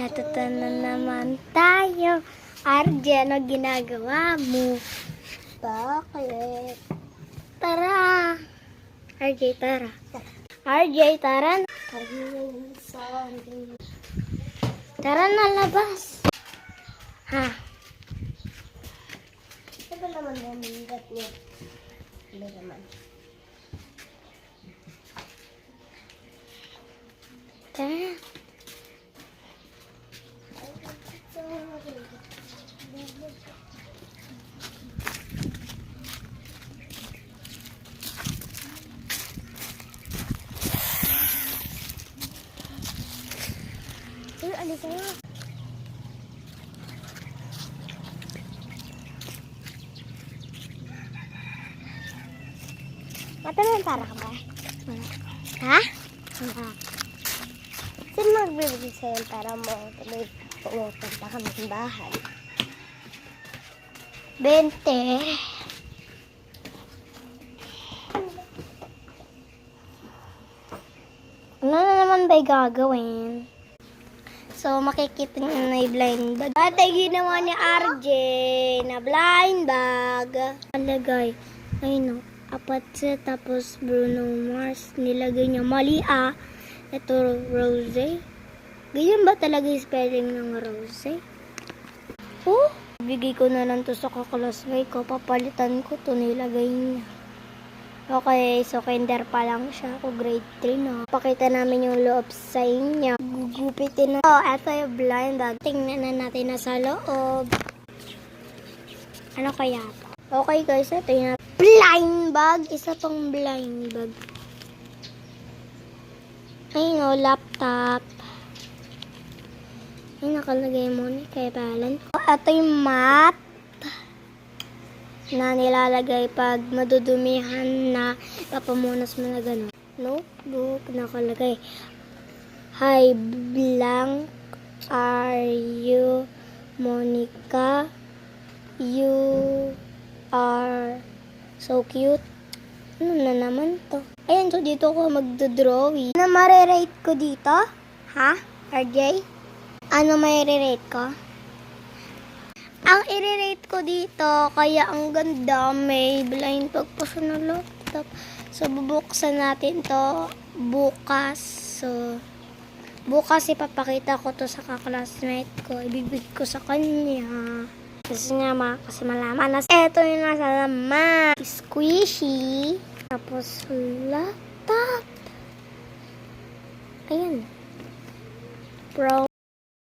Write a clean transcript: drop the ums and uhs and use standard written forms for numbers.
Eto na naman tayo. RJ, ano ginagawa mo? Bakit? Tara. RJ, tara. RJ, tara. Tara na, labas. Ha? Ito ba naman namindat niya? Ano naman? Tara. Alis tayo. Matanong para ka ba? Ha? Sino magbibigay sa'yo para mo tuloy pumunta kami sa bahay? 20. Ano na naman ba'y gagawin? So, makikita nyo na yung blind bag. Ate, ginawa ni RJ na blind bag. Nalagay, ayun o, Apatse, tapos Bruno Mars. Nilagay niya mali Ito, Rose. Ganyan ba talaga yung spelling ng Rose? Oh, bigay ko na lang to sa kaklasmate ko. Papalitan ko to, nilagay niya. Okay, so kinder pa lang siya. Ako grade 3 na. Pakita namin yung loob sa inyo. Gugupitin na. Oh, eto yung blind bag. Tingnan na natin na sa loob. Ano kaya to? Okay guys, ito yung blind bag. Isa tong blind bag. Ayun o, laptop. Ay, nakalagay mo ni kay Balan. Ito yung mat na nilalagay pag madudumihan na papamunas mo na gano'n. Notebook, nakalagay. Hi, blank. Are you Monica? You are so cute. Ano na naman to? Ayan, so dito ko magdodrawing. Ano marirate ko dito? Ha? RJ? Ano marirate ko? Ang i-rate ko dito, kaya ang ganda, may blind bag pa siya ng laptop. So, bubuksan natin to bukas. So, bukas ipapakita ko to sa kaklasmate ko. Ibibig ko sa kanya. Kasi nga, kasi malaman na. Eto yung nasa laman. Squishy. Tapos, laptop. Ayan. Pro.